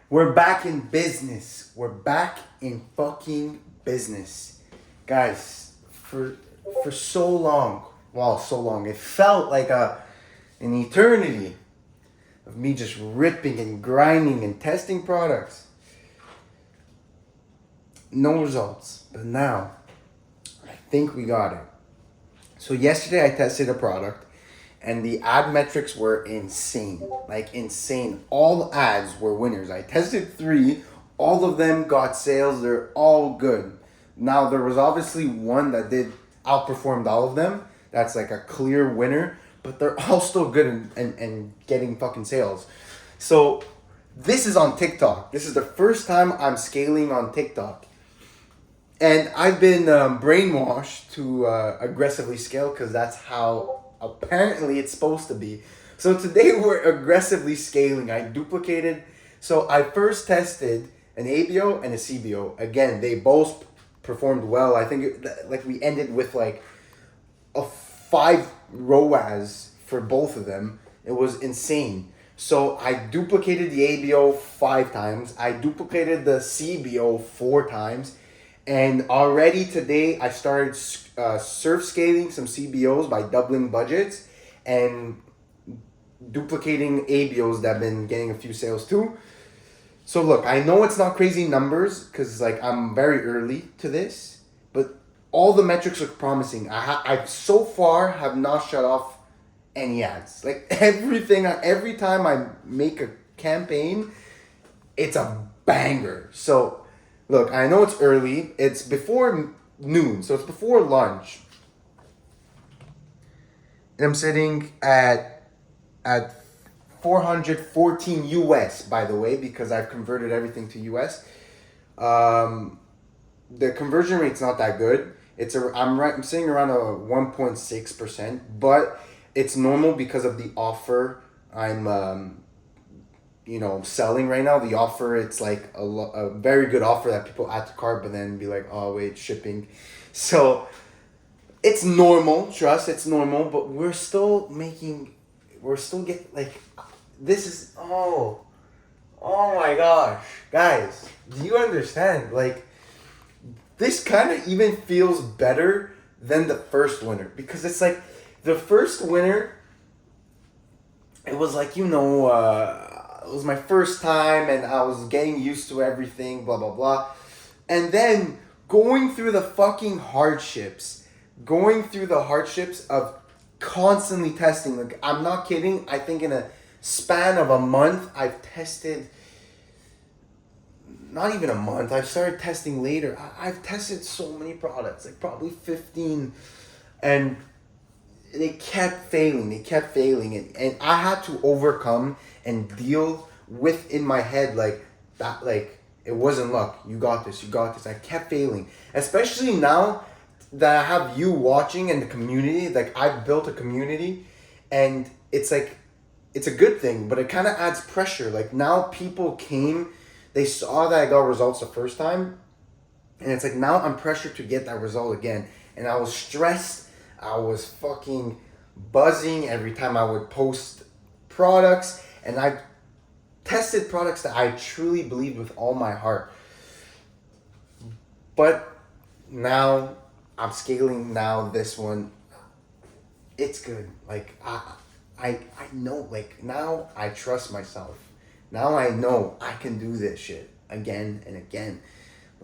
We're back in business. We're back in fucking business. Guys, for so long, it felt like an eternity of me just ripping and grinding and testing products. No results. But now, I think we got it. So yesterday I tested a product and the ad metrics were insane. Like insane. All ads were winners. I tested 3. All of them got sales. They're all good. Now there was obviously one that did outperformed all of them. That's like a clear winner. But they're all still good and getting fucking sales. So this is on TikTok. This is the first time I'm scaling on TikTok. And I've been brainwashed to aggressively scale because that's how apparently it's supposed to be. So today we're aggressively scaling. I duplicated. So I first tested an ABO and a CBO. Again, they both performed well. I think we ended with like a 5 ROAS for both of them. It was insane. So I duplicated the ABO 5 times. I duplicated the CBO 4 times. And already today, I started surf scaling some CBOs by doubling budgets and duplicating ABOs that have been getting a few sales too. So look, I know it's not crazy numbers because like I'm very early to this, but all the metrics look promising. I so far have not shut off any ads. Like every time I make a campaign, it's a banger. So look, I know it's early. It's before noon, so it's before lunch. And I'm sitting at 414 US, by the way, because I've converted everything to US. The conversion rate's not that good. I'm sitting around a 1.6%, but it's normal because of the offer I'm selling right now. The offer, it's like a very good offer that people add to cart, but then be like, oh wait, shipping. So it's normal, it's normal, but we're still getting like, this is, oh my gosh, guys, do you understand? Like, this kind of even feels better than the first winner, because it's like the first winner, it was like, it was my first time and I was getting used to everything, blah, blah, blah. And then going through the hardships of constantly testing. Like, I'm not kidding. I think in a span of a month, I've tested, not even a month. I've started testing later. I've tested so many products, like probably 15. And they kept failing. And I had to overcome and deal with in my head like that, like it wasn't luck. You got this. I kept failing, especially now that I have you watching and the community. Like, I've built a community, and it's like, it's a good thing, but it kind of adds pressure. Like, now people came, they saw that I got results the first time, and it's like now I'm pressured to get that result again. And I was stressed. I was fucking buzzing every time I would post products, and I tested products that I truly believed with all my heart. But now I'm scaling. Now this one, it's good. Like, I know, like, now I trust myself. Now I know I can do this shit again and again.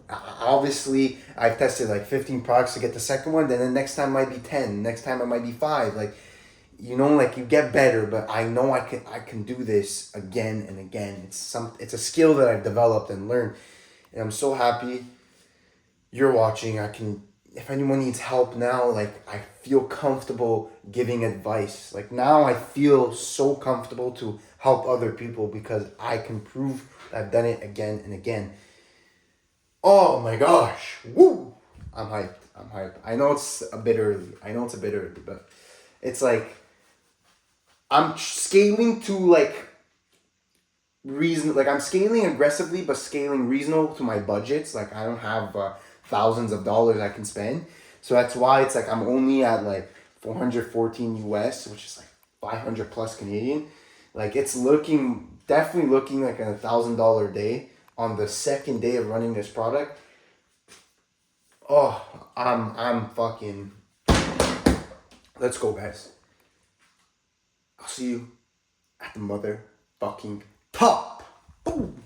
Obviously, I've tested like 15 products to get the second one. Then the next time might be 10. Next time it might be 5. Like, like, you get better. But I know I can do this again and again. It's a skill that I've developed and learned, and I'm so happy you're watching. If anyone needs help now, like, I feel comfortable giving advice. Like, now I feel so comfortable to help other people because I can prove that I've done it again and again. Oh my gosh. Woo! I'm hyped. I know it's a bit early, but it's like, I'm scaling to like reason. Like, I'm scaling aggressively, but scaling reasonable to my budgets. Like, I don't have thousands of dollars I can spend. So that's why it's like I'm only at like 414 US, which is like 500 plus Canadian. Like it's definitely looking like a $1,000 day on the second day of running this product. Oh, I'm fucking. Let's go, guys. I'll see you at the motherfucking top. Boom.